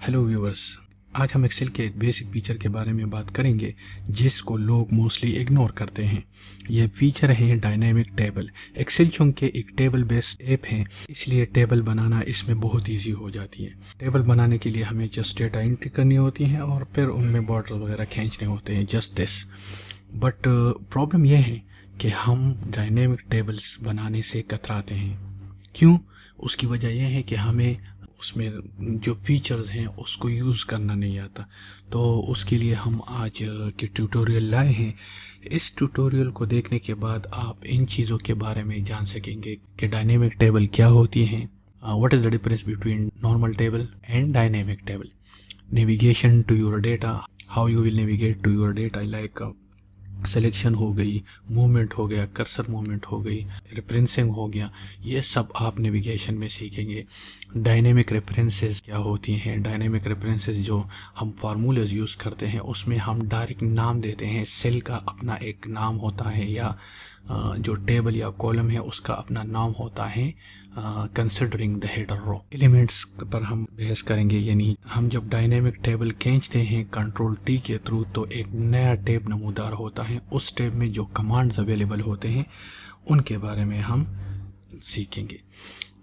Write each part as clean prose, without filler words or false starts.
Hello viewers, आज हम Excel के एक बेसिक फीचर के बारे में बात करेंगे जिसको लोग मोस्टली इग्नोर करते हैं। यह फीचर है डायनेमिक टेबल। एक्सेल चूंकि एक टेबल बेस्ड ऐप है, इसलिए टेबल बनाना इसमें बहुत इजी हो जाती है। टेबल बनाने के लिए हमें जस्ट डेटा एंट्री करनी होती है और फिर उनमें बॉर्डर वगैरह खींचने होते हैं, जस्ट दिस। बट प्रॉब्लम यह है कि हम डायनेमिक टेबल्स बनाने से कतराते हैं। क्यों? उसकी वजह यह है कि हमें उसमें जो फीचर्स हैं उसको यूज़ करना नहीं आता। तो उसके लिए हम आज के ट्यूटोरियल लाए हैं। इस ट्यूटोरियल को देखने के बाद आप इन चीज़ों के बारे में जान सकेंगे कि डायनेमिक टेबल क्या होती हैं, what is the difference between normal table and dynamic table, navigation to your data, how you will navigate to your data, like selection हो गई, मूवमेंट हो गया, कर्सर मूवमेंट हो गई, रेफरेंसिंग हो गया, ये सब आप नेविगेशन में सीखेंगे। डायनेमिक रेफरेंसेस क्या होती हैं? डायनेमिक रेफरेंसेस जो हम फार्मूलेज यूज़ करते हैं उसमें हम डायरेक्ट नाम देते हैं। सेल का अपना एक नाम होता है या जो टेबल या कॉलम है उसका अपना नाम होता है, considering the header row. Elements पर हम बहस करेंगे, यानी हम जब डायनेमिक टेबल खींचते हैं कंट्रोल टी के थ्रू तो एक नया टैब नमूदार होता है। उस टैब में जो कमांड्स अवेलेबल होते हैं उनके बारे में हम सीखेंगे।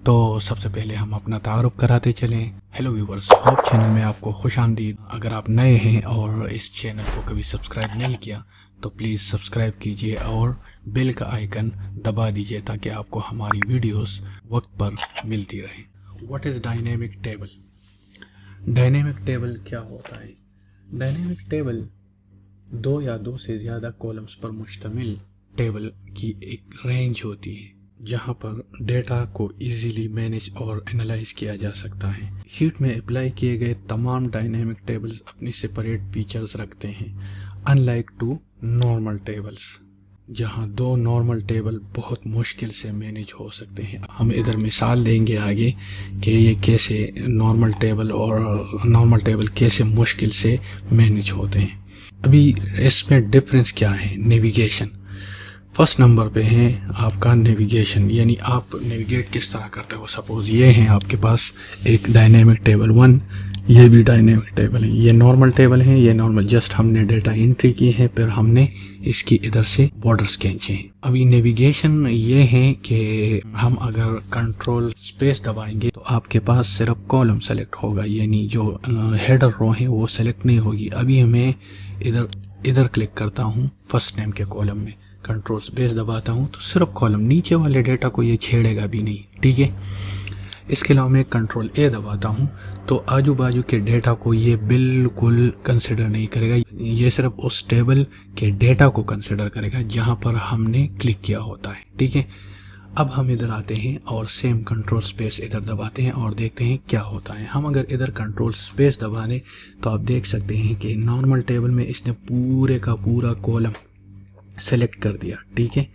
तो सबसे पहले हम अपना तारुफ कराते चलें। हेलो व्यूवर्स, होप चैनल में आपको खुशामदीद। अगर आप नए हैं और इस चैनल को कभी सब्सक्राइब नहीं किया तो प्लीज़ सब्सक्राइब कीजिए और बेल का आइकन दबा दीजिए ताकि आपको हमारी वीडियोस वक्त पर मिलती रहे। What is dynamic table? Dynamic table क्या होता है? डायनेमिक टेबल दो या दो से ज़्यादा कॉलम्स पर मुश्तमिल टेबल की एक रेंज होती है जहां पर डेटा को इजीली मैनेज और एनालाइज किया जा सकता है। शीट में अप्लाई किए गए तमाम डायनेमिक टेबल्स अपनी सेपरेट फीचर्स रखते हैं, अनलाइक टू नॉर्मल टेबल्स जहां दो नॉर्मल टेबल बहुत मुश्किल से मैनेज हो सकते हैं। हम इधर मिसाल देंगे आगे कि ये कैसे नॉर्मल टेबल कैसे मुश्किल से मैनेज होते हैं। अभी इसमें डिफरेंस क्या है? नेविगेशन फर्स्ट नंबर पे है आपका नेविगेशन, यानी आप नेविगेट किस तरह करते हो। सपोज ये है आपके पास एक डायनेमिक टेबल 1, ये भी डायनेमिक टेबल है, ये नॉर्मल टेबल है, ये नॉर्मल जस्ट हमने डेटा एंट्री की है, फिर हमने इसकी इधर से बॉर्डर्स खींचे हैं। अभी नेविगेशन ये है कि हम अगर कंट्रोल स्पेस दबाएंगे तो आपके पास सिर्फ कॉलम सेलेक्ट होगा, यानी जो हेडर रो है वो सेलेक्ट नहीं होगी। अभी मैं इधर क्लिक करता हूँ फर्स्ट नेम के कॉलम में, कंट्रोल स्पेस दबाता हूँ तो सिर्फ कॉलम, नीचे वाले डेटा को ये छेड़ेगा भी नहीं, ठीक है। इसके अलावा मैं कंट्रोल ए दबाता हूँ तो आजू बाजू के डेटा को ये बिल्कुल कंसिडर नहीं करेगा, ये सिर्फ उस टेबल के डेटा को कंसिडर करेगा जहाँ पर हमने क्लिक किया होता है, ठीक है। अब हम इधर आते हैं और सेम कंट्रोल स्पेस इधर दबाते हैं और देखते हैं क्या होता है। हम अगर इधर कंट्रोल स्पेस दबा दें तो आप देख सकते हैं कि नॉर्मल टेबल में इसने पूरे का पूरा कॉलम सेलेक्ट कर दिया, ठीक है।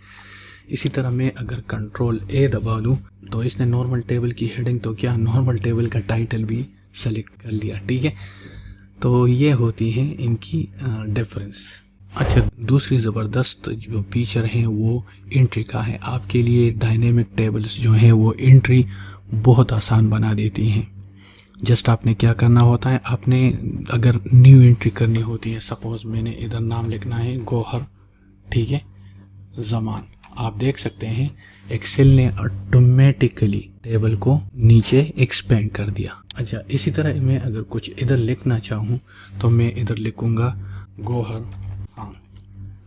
इसी तरह मैं अगर कंट्रोल ए दबा दूं तो इसने नॉर्मल टेबल की हेडिंग तो क्या, नॉर्मल टेबल का टाइटल भी सेलेक्ट कर लिया, ठीक है। तो ये होती है इनकी डिफरेंस। अच्छा, दूसरी ज़बरदस्त जो फीचर है वो एंट्री का है। आपके लिए डायनेमिक टेबल्स जो हैं वो एंट्री बहुत आसान बना देती हैं। जस्ट आपने क्या करना होता है, आपने अगर न्यू एंट्री करनी होती है, सपोज़ मैंने इधर नाम लिखना है गौहर, ठीक है, ज़मान। आप देख सकते हैं एक्सेल ने ऑटोमेटिकली टेबल को नीचे एक्सपेंड कर दिया। अच्छा, इसी तरह मैं अगर कुछ इधर लिखना चाहूँ तो मैं इधर लिखूँगा गौहर। हाँ,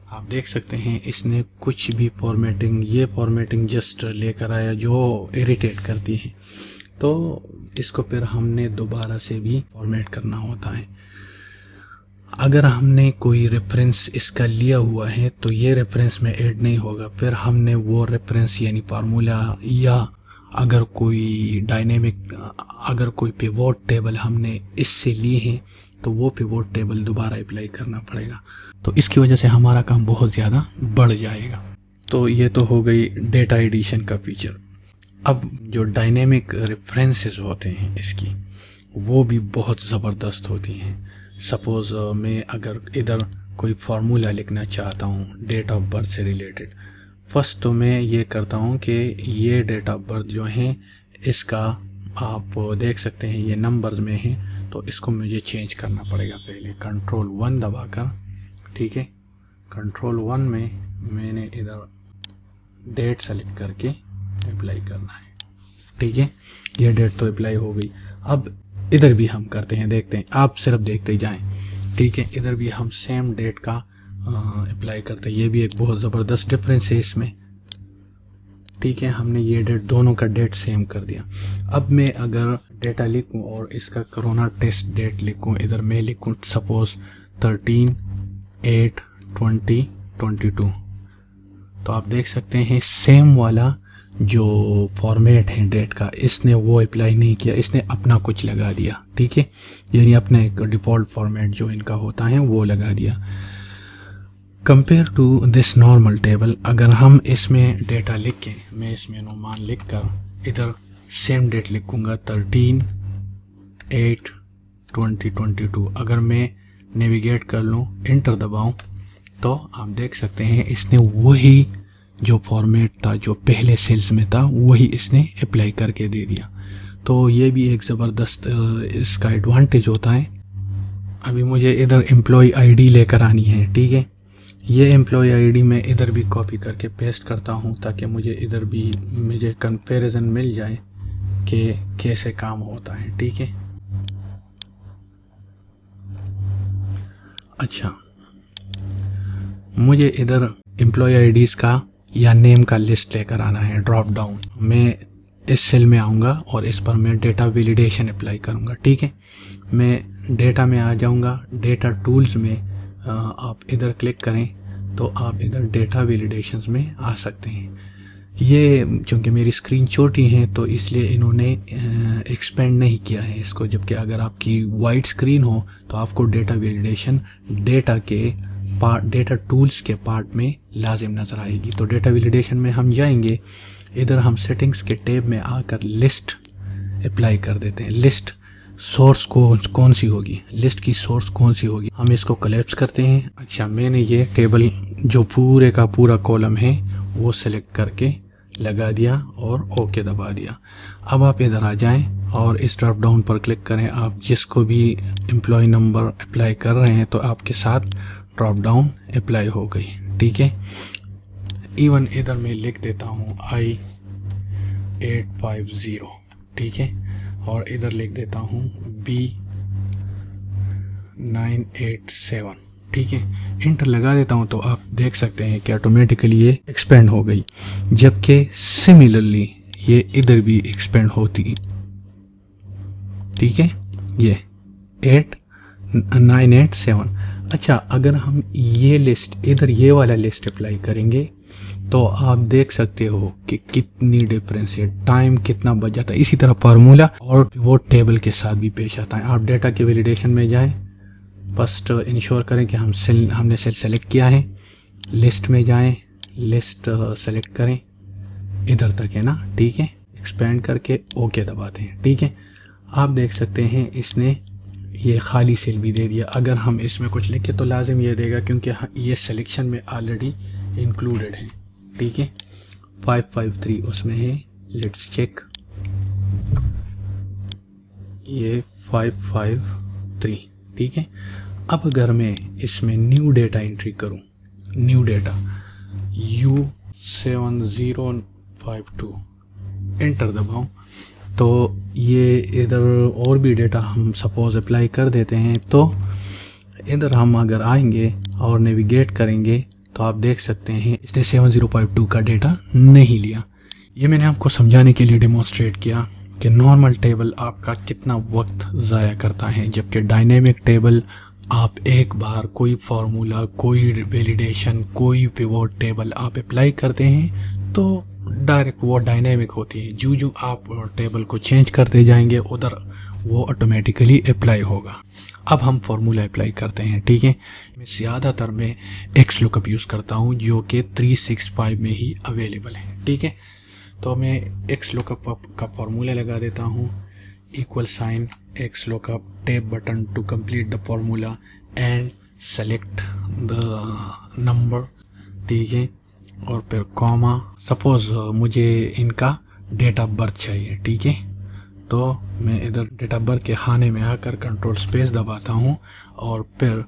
आप देख सकते हैं इसने कुछ भी फॉर्मेटिंग, ये फॉर्मेटिंग जस्ट लेकर आया जो इरिटेट करती है, तो इसको फिर हमने दोबारा से भी फॉर्मेट करना होता है। अगर हमने कोई रेफरेंस इसका लिया हुआ है तो ये रेफरेंस में ऐड नहीं होगा, फिर हमने वो रेफरेंस यानी फार्मूला या अगर कोई पिवोट टेबल हमने इससे ली है तो वो पिवोट टेबल दोबारा अप्लाई करना पड़ेगा, तो इसकी वजह से हमारा काम बहुत ज़्यादा बढ़ जाएगा। तो ये तो हो गई डेटा एडिशन का फीचर। अब जो डायनेमिक रेफरेंसेस होते हैं इसकी वो भी बहुत ज़बरदस्त होती हैं। सपोज़ मैं अगर इधर कोई फार्मूला लिखना चाहता हूँ डेट ऑफ बर्थ से रिलेटेड, फर्स्ट तो मैं ये करता हूँ कि ये डेट ऑफ बर्थ जो है इसका आप देख सकते हैं ये नंबर्स में है, तो इसको मुझे चेंज करना पड़ेगा। पहले कंट्रोल 1 दबाकर, ठीक है, कंट्रोल 1 में मैंने इधर डेट सेलेक्ट करके अप्लाई करना है, ठीक है। ये डेट तो अप्लाई हो गई। अब इधर भी हम करते हैं, देखते हैं, आप सिर्फ देखते ही जाएं, ठीक है। इधर भी हम सेम डेट का अप्लाई करते हैं। ये भी एक बहुत ज़बरदस्त डिफरेंस है इसमें, ठीक है। हमने ये डेट, दोनों का डेट सेम कर दिया। अब मैं अगर डेटा लिखूं और इसका कोरोना टेस्ट डेट लिखूं, इधर मैं लिखूं सपोज 13/8/2022, तो आप देख सकते हैं सेम वाला जो फॉर्मेट है डेट का, इसने वो अप्लाई नहीं किया, इसने अपना कुछ लगा दिया, ठीक है। यानी अपना एक डिफ़ॉल्ट फॉर्मेट जो इनका होता है वो लगा दिया। Compare to this normal table, अगर हम इसमें डेटा लिख के, मैं इसमें अनुमान लिख कर इधर सेम डेट लिखूँगा 13/8/2022, अगर मैं नेविगेट कर लूँ, इंटर दबाऊँ, तो आप देख सकते हैं इसने वही जो फॉर्मेट था जो पहले सेल्स में था वही इसने अप्लाई करके दे दिया। तो ये भी एक ज़बरदस्त इसका एडवांटेज होता है। अभी मुझे इधर एम्प्लॉय आईडी लेकर आनी है, ठीक है। ये एम्प्लॉय आईडी मैं इधर भी कॉपी करके पेस्ट करता हूँ ताकि मुझे इधर भी मुझे कंपैरिजन मिल जाए कि कैसे काम होता है, ठीक है। अच्छा, मुझे इधर एम्प्लॉय आईडीज़ का या नेम का लिस्ट लेकर आना है, ड्रॉप डाउन। मैं इस सेल में आऊँगा और इस पर मैं डेटा वैलिडेशन अप्लाई करूँगा, ठीक है। मैं डेटा में आ जाऊँगा, डेटा टूल्स में आप इधर क्लिक करें तो आप इधर डेटा वैलिडेशंस में आ सकते हैं। ये चूँकि मेरी स्क्रीन छोटी है तो इसलिए इन्होंने एक्सपेंड नहीं किया है इसको, जबकि अगर आपकी वाइड स्क्रीन हो तो आपको डेटा वैलिडेशन डेटा के पार्ट, डेटा टूल्स के पार्ट में लाजिम नज़र आएगी। तो डेटा वैलिडेशन में हम जाएंगे, इधर हम सेटिंग्स के टैब में आकर लिस्ट अप्लाई कर देते हैं। लिस्ट सोर्स कौन सी होगी, लिस्ट की सोर्स कौन सी होगी, हम इसको कोलैप्स करते हैं। अच्छा, मैंने ये टेबल जो पूरे का पूरा कॉलम है वो सेलेक्ट करके लगा दिया और ओके दबा दिया। अब आप इधर आ जाएं और इस ड्रॉप डाउन पर क्लिक करें। आप जिसको भी एम्प्लॉय नंबर अप्लाई कर रहे हैं तो आपके साथ ड्रॉप डाउन अप्लाई हो गई, ठीक है। इवन इधर मैं लिख देता हूँ I850, ठीक है, और इधर लिख देता हूँ B987, ठीक है। इंटर लगा देता हूँ तो आप देख सकते हैं कि ऑटोमेटिकली ये एक्सपेंड हो गई, जबकि सिमिलरली ये इधर भी एक्सपेंड होती, ठीक है, ये 8987। अच्छा, अगर हम ये लिस्ट, इधर ये वाला लिस्ट अप्लाई करेंगे तो आप देख सकते हो कि कितनी डिफरेंस है, टाइम कितना बच जाता है। इसी तरह फार्मूला और वो टेबल के साथ भी पेश आता है। आप डेटा के वैलिडेशन में जाएं, फर्स्ट इंश्योर करें कि हमने सेल सेलेक्ट किया है, लिस्ट में जाएं, लिस्ट सेलेक्ट करें, इधर तक है ना, ठीक है, एक्सपेंड करके ओके दबाते हैं, ठीक है। आप देख सकते हैं इसने ये खाली सेल भी दे दिया। अगर हम इसमें कुछ लिखे तो लाजिम ये देगा क्योंकि ये सिलेक्शन में ऑलरेडी इंक्लूडेड है, ठीक है। 553 उसमें है, लेट्स चेक, ये 553, ठीक है। अब अगर मैं इसमें न्यू डेटा एंट्री करूं, न्यू डेटा U7052, एंटर दबाऊं तो ये इधर और भी डेटा हम सपोज अप्लाई कर देते हैं। तो इधर हम अगर आएंगे और नेविगेट करेंगे तो आप देख सकते हैं इसने 7052 का डेटा नहीं लिया। ये मैंने आपको समझाने के लिए डेमोन्स्ट्रेट किया कि नॉर्मल टेबल आपका कितना वक्त ज़ाया करता है, जबकि डायनेमिक टेबल आप एक बार कोई फार्मूला, कोई वैलिडेशन, कोई पिवोट टेबल आप अप्लाई करते हैं तो डायरेक्ट वो डायनेमिक होती है। जो आप टेबल को चेंज करते जाएंगे उधर वो ऑटोमेटिकली अप्लाई होगा। अब हम फार्मूला अप्लाई करते हैं, ठीक है। मैं ज़्यादातर मैं एक्स लुकअप यूज़ करता हूँ जो कि 365 में ही अवेलेबल है, ठीक है। तो मैं एक्स लुकअप का फार्मूला लगा देता हूँ, =, X lookup, tab button to complete the formula and select the number, ठीक है, और फिर कॉमा। सपोज़ मुझे इनका डेट ऑफ बर्थ चाहिए, ठीक है, तो मैं इधर डेट ऑफ बर्थ के खाने में आकर कंट्रोल स्पेस दबाता हूँ और फिर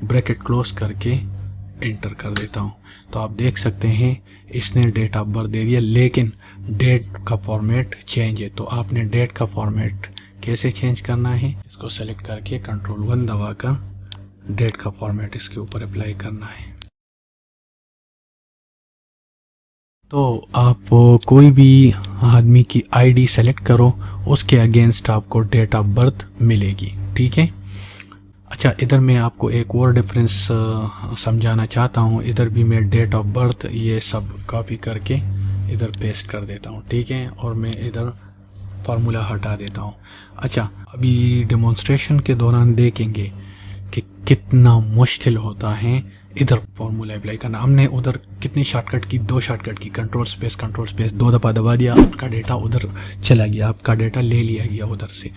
ब्रैकेट क्लोज करके एंटर कर देता हूँ। तो आप देख सकते हैं इसने डेट ऑफ बर्थ दे दिया, लेकिन डेट का फॉर्मेट चेंज है। तो आपने डेट का फॉर्मेट कैसे चेंज करना है, इसको सेलेक्ट करके कंट्रोल 1 दबाकर डेट का फॉर्मेट इसके ऊपर अप्लाई करना है। तो आप कोई भी आदमी की आईडी सेलेक्ट करो, उसके अगेंस्ट आपको डेट ऑफ बर्थ मिलेगी, ठीक है। अच्छा, इधर मैं आपको एक और डिफरेंस समझाना चाहता हूँ। इधर भी मैं डेट ऑफ बर्थ ये सब कॉपी करके इधर पेस्ट कर देता हूँ, ठीक है, और मैं इधर फार्मूला हटा देता हूँ। अच्छा, अभी डेमोन्स्ट्रेशन के दौरान देखेंगे कि कितना मुश्किल होता है इधर फार्मूला अप्लाई करना। हमने उधर कितनी शॉर्टकट की, 2 शॉर्टकट की, कंट्रोल स्पेस 2 दफ़ा दबा दिया, आपका डेटा उधर चला गया, आपका डेटा ले लिया गया उधर से।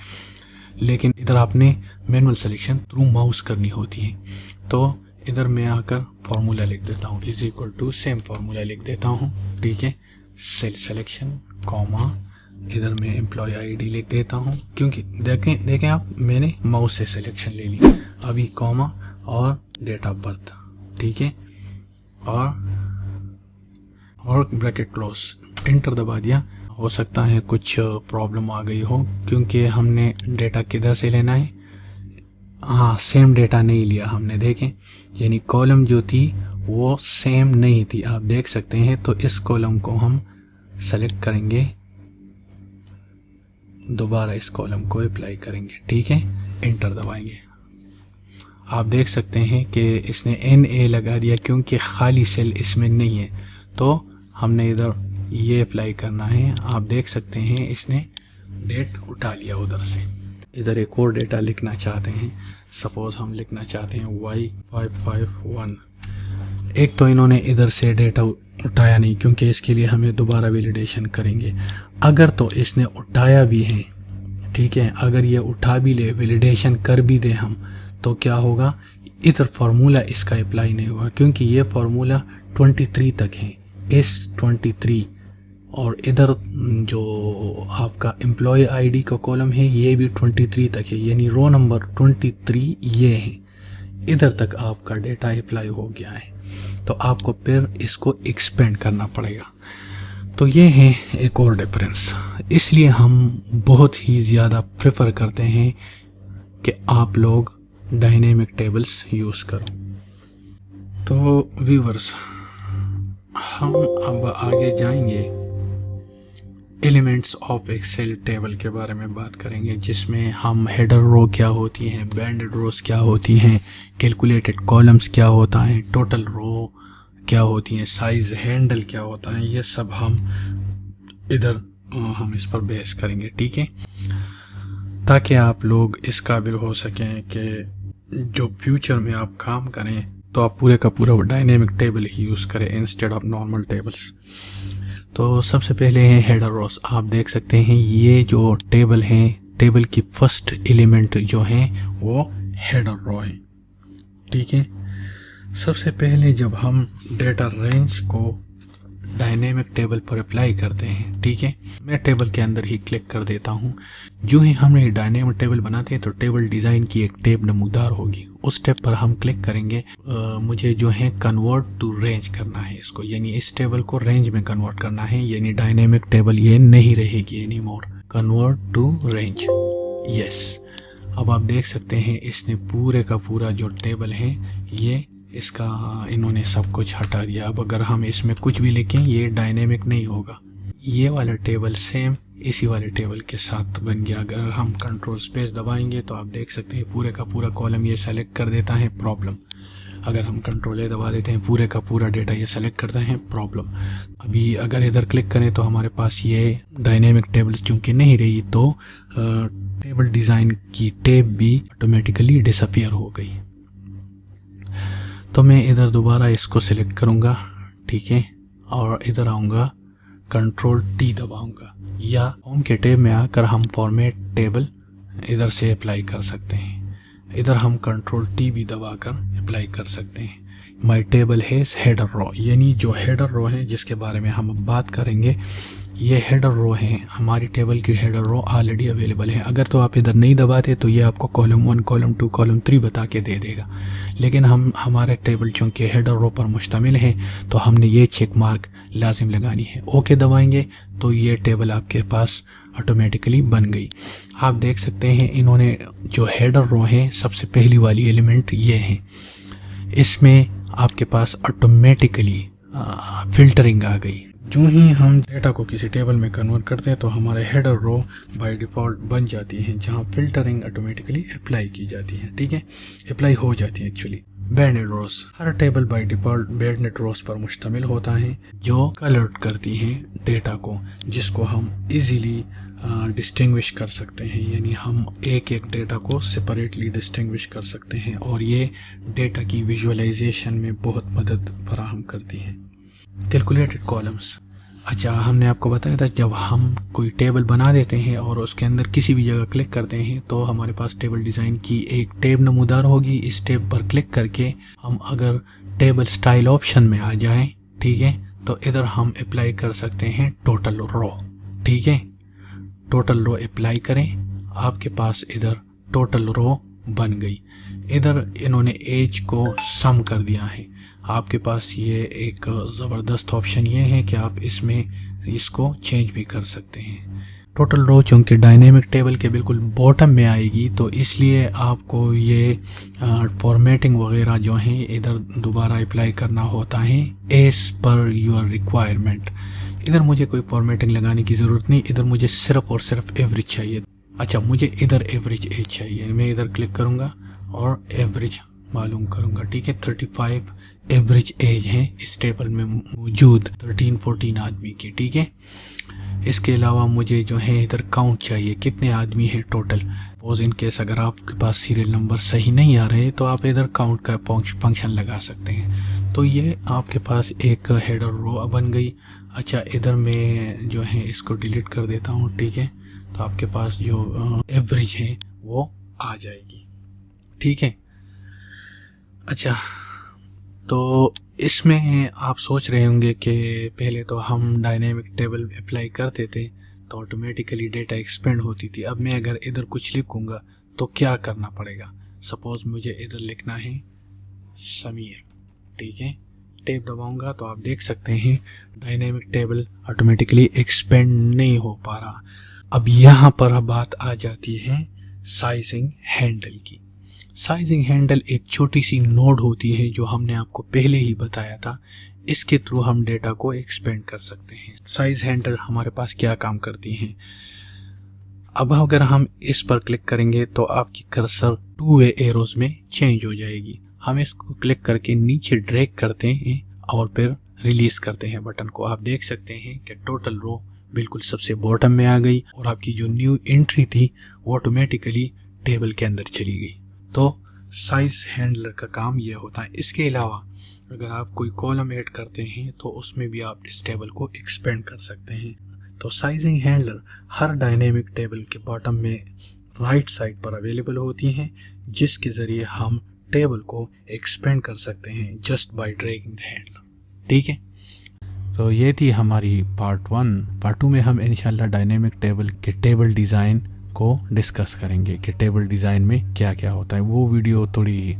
लेकिन इधर आपने मैनुअल सिलेक्शन थ्रू माउस करनी होती है। तो इधर मैं आकर फार्मूला लिख देता हूँ, is equal to same formula लिख देता हूँ, ठीक है। सेल सिलेक्शन कॉमा, इधर मैं एम्प्लॉय आईडी लिख देता हूँ, क्योंकि देखें आप, मैंने माउस से सिलेक्शन ले ली। अभी कॉमा और डेट ऑफ बर्थ, ठीक है, और ब्रैकेट क्लोज, एंटर दबा दिया। हो सकता है कुछ प्रॉब्लम आ गई हो, क्योंकि हमने डेटा किधर से लेना है, हाँ सेम डेटा नहीं लिया हमने, देखें, यानी कॉलम जो थी वो सेम नहीं थी, आप देख सकते हैं। तो इस कॉलम को हम सेलेक्ट करेंगे, दोबारा इस कॉलम को अप्लाई करेंगे, ठीक है, एंटर दबाएंगे। आप देख सकते हैं कि इसने NA लगा दिया, क्योंकि खाली सेल इसमें नहीं है। तो हमने इधर ये अप्लाई करना है। आप देख सकते हैं इसने डेट उठा लिया उधर से। इधर एक और डेटा लिखना चाहते हैं, सपोज हम लिखना चाहते हैं Y551। एक तो इन्होंने इधर से डेटा उठाया नहीं, क्योंकि इसके लिए हमें दोबारा वैलिडेशन करेंगे। अगर तो इसने उठाया भी है, ठीक है, अगर ये उठा भी ले, वैलिडेशन कर भी दे हम, तो क्या होगा, इधर फार्मूला इसका अप्लाई नहीं होगा, क्योंकि ये फार्मूला 23 तक है, S23। और इधर जो आपका एम्प्लॉय आईडी का कॉलम है ये भी 23 तक है, यानी रो नंबर 23 ये है। इधर तक आपका डेटा अप्लाई हो गया है, तो आपको फिर इसको एक्सपेंड करना पड़ेगा। तो ये है एक और डिफरेंस। इसलिए हम बहुत ही ज़्यादा प्रेफर करते हैं कि आप लोग डायनेमिक टेबल्स यूज़ करो। तो व्यूवर्स, हम अब आगे जाएंगे, एलिमेंट्स ऑफ एक्सेल टेबल के बारे में बात करेंगे, जिसमें हम हेडर रो क्या होती हैं, बैंडेड रोज क्या होती हैं, कैलकुलेटेड कॉलम्स क्या होता है, टोटल रो क्या होती हैं, साइज हैंडल क्या होता है, ये सब हम इधर हम इस पर बहस करेंगे, ठीक है, ताकि आप लोग इस काबिल हो सकें कि जो फ्यूचर में आप काम करें तो आप पूरे का पूरा डायनेमिक टेबल ही यूज़ करें इंस्टेड ऑफ नॉर्मल टेबल्स। तो सबसे पहले है हेडर रोज। आप देख सकते हैं ये जो टेबल है, टेबल की फर्स्ट एलिमेंट जो है वो हेडर रो है, ठीक है। सबसे पहले जब हम डेटा रेंज को डायनेमिक टेबल पर अप्लाई करते हैं, ठीक है, मैं टेबल के अंदर ही क्लिक कर देता हूँ। जो ही हम डायनेमिक टेबल बनाते हैं तो टेबल डिज़ाइन की एक टैब नमूदार होगी, उस टैब पर हम क्लिक करेंगे। मुझे जो है कन्वर्ट टू रेंज करना है इसको, यानी इस टेबल को रेंज में कन्वर्ट करना है, यानी डायनेमिक टेबल ये नहीं रहेगी any more, convert to range, yes. अब आप देख सकते हैं इसने पूरे का पूरा जो टेबल है ये इसका इन्होंने सब कुछ हटा दिया। अब अगर हम इसमें कुछ भी लिखें ये डायनेमिक नहीं होगा। ये वाला टेबल सेम इसी वाले टेबल के साथ बन गया। अगर हम कंट्रोल स्पेस दबाएंगे तो आप देख सकते हैं पूरे का पूरा कॉलम ये सेलेक्ट कर देता है, प्रॉब्लम। अगर हम कंट्रोल ए दबा देते हैं पूरे का पूरा डेटा ये सेलेक्ट करता है, प्रॉब्लम। अभी अगर इधर क्लिक करें तो हमारे पास ये डायनेमिक टेबल चूँकि नहीं रही तो टेबल डिज़ाइन की टैब भी ऑटोमेटिकली डिसअपियर हो गई। तो मैं इधर दोबारा इसको सिलेक्ट करूँगा, ठीक है, और इधर आऊँगा कंट्रोल टी दबाऊँगा, या होम के टैब में आकर हम फॉर्मेट टेबल इधर से अप्लाई कर सकते हैं। इधर हम कंट्रोल टी भी दबाकर अप्लाई कर सकते हैं। माय टेबल है हेडर रो, यानी जो हेडर रो है जिसके बारे में हम अब बात करेंगे, ये हेडर रो है, हमारी टेबल की हेडर रो ऑलरेडी अवेलेबल है। अगर तो आप इधर नहीं दबाते तो ये आपको कॉलम 1, कॉलम 2, कॉलम 3 बता के दे देगा। लेकिन हम हमारे टेबल चूँकि हेडर रो पर मुश्तमिल है तो हमने ये चेक मार्क लाजिम लगानी है। ओके दबाएंगे तो ये टेबल आपके पास ऑटोमेटिकली बन गई। आप देख सकते हैं इन्होंने जो हेडर रो है सबसे पहली वाली एलिमेंट ये है, इसमें आपके पास ऑटोमेटिकली फिल्टरिंग आ गई। जो ही हम डेटा को किसी टेबल में कन्वर्ट करते हैं तो हमारे हेडर रो बाय डिफ़ॉल्ट बन जाती हैं, जहां फिल्टरिंग ऑटोमेटिकली अप्लाई की जाती है। ठीक है, अप्लाई हो जाती है एक्चुअली। बैंडेड रोज, हर table by default banded rows पर मुश्तमिल होता है जो अलर्ट करती हैं डेटा को, जिसको हम इजीली डिस्टिंग्विश कर सकते हैं। यानी हम एक एक डेटा को सेपरेटली डिस्टिंग्विश कर सकते हैं और ये डेटा की विजुअलाइजेशन में बहुत मदद फराहम करती हैं। कैलकुलेटेड कॉलम्स, अच्छा हमने आपको बताया था जब हम कोई टेबल बना देते हैं और उसके अंदर किसी भी जगह क्लिक करते हैं तो हमारे पास टेबल डिज़ाइन की एक टैब नमूदार होगी। इस टैब पर क्लिक करके हम अगर टेबल स्टाइल ऑप्शन में आ जाएं, ठीक है, तो इधर हम अप्लाई कर सकते हैं टोटल रो। ठीक है, टोटल रो अप्लाई करें, आपके पास इधर टोटल रो बन गई। इधर इन्होंने एज को सम कर दिया है। आपके पास ये एक ज़बरदस्त ऑप्शन ये है कि आप इसमें इसको चेंज भी कर सकते हैं। टोटल रो चूँकि डायनेमिक टेबल के बिल्कुल बॉटम में आएगी तो इसलिए आपको ये फॉर्मेटिंग वगैरह जो है इधर दोबारा अप्लाई करना होता है एज पर योर रिक्वायरमेंट। इधर मुझे कोई फॉर्मेटिंग लगाने की ज़रूरत नहीं, इधर मुझे सिर्फ और सिर्फ एवरेज चाहिए। अच्छा, मुझे इधर एवरेज एज चाहिए, मैं इधर क्लिक करूँगा और एवरेज मालूम करूँगा। ठीक है, 35 एवरेज एज है इस टेबल में मौजूद 13-14 आदमी की। ठीक है, इसके अलावा मुझे जो है इधर काउंट चाहिए, कितने आदमी है टोटल। सपोज इन केस अगर आपके पास सीरियल नंबर सही नहीं आ रहे तो आप इधर काउंट का फंक्शन लगा सकते हैं। तो ये आपके पास एक हेडर रो बन गई। अच्छा, इधर मैं जो है इसको डिलीट कर देता हूँ। ठीक है, तो आपके पास जो एवरेज है वो आ जाएगी। ठीक है, अच्छा, तो इसमें आप सोच रहे होंगे कि पहले तो हम डायनेमिक टेबल अप्लाई करते थे तो ऑटोमेटिकली डेटा एक्सपेंड होती थी। अब मैं अगर इधर कुछ लिखूंगा तो क्या करना पड़ेगा। सपोज मुझे इधर लिखना है समीर। ठीक है, टैब दबाऊंगा तो आप देख सकते हैं डायनेमिक टेबल ऑटोमेटिकली एक्सपेंड नहीं हो पा रहा। अब यहाँ पर बात आ जाती है साइजिंग हैंडल की। साइजिंग हैंडल एक छोटी सी नोड होती है जो हमने आपको पहले ही बताया था। इसके थ्रू हम डेटा को एक्सपेंड कर सकते हैं। साइज हैंडल हमारे पास क्या काम करती हैं। अब अगर हम इस पर क्लिक करेंगे तो आपकी कर्सर 2 वे एरोज में चेंज हो जाएगी। हम इसको क्लिक करके नीचे ड्रैग करते हैं और फिर रिलीज करते हैं बटन को। आप देख सकते हैं कि टोटल रो बिल्कुल सबसे बॉटम में आ गई और आपकी जो न्यू एंट्री थी वो ऑटोमेटिकली टेबल के अंदर चली गई। तो साइज हैंडलर का काम यह होता है। इसके अलावा अगर आप कोई कॉलम ऐड करते हैं तो उसमें भी आप इस टेबल को एक्सपेंड कर सकते हैं। तो साइजिंग हैंडलर हर डायनेमिक टेबल के बॉटम में राइट साइड पर अवेलेबल होती हैं, जिसके ज़रिए हम टेबल को एक्सपेंड कर सकते हैं just by dragging the handler. ठीक है, तो ये थी हमारी पार्ट 1। पार्ट 2 में हम इंशाल्लाह डायनेमिक टेबल के टेबल डिज़ाइन को डिस्कस करेंगे कि टेबल डिज़ाइन में क्या क्या होता है। वो वीडियो थोड़ी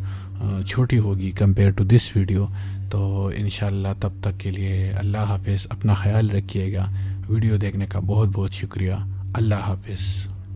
छोटी होगी कंपेयर टू दिस वीडियो। तो इंशाल्लाह तब तक के लिए अल्लाह हाफ़िज़, अपना ख्याल रखिएगा। वीडियो देखने का बहुत बहुत शुक्रिया। अल्लाह हाफ़िज़।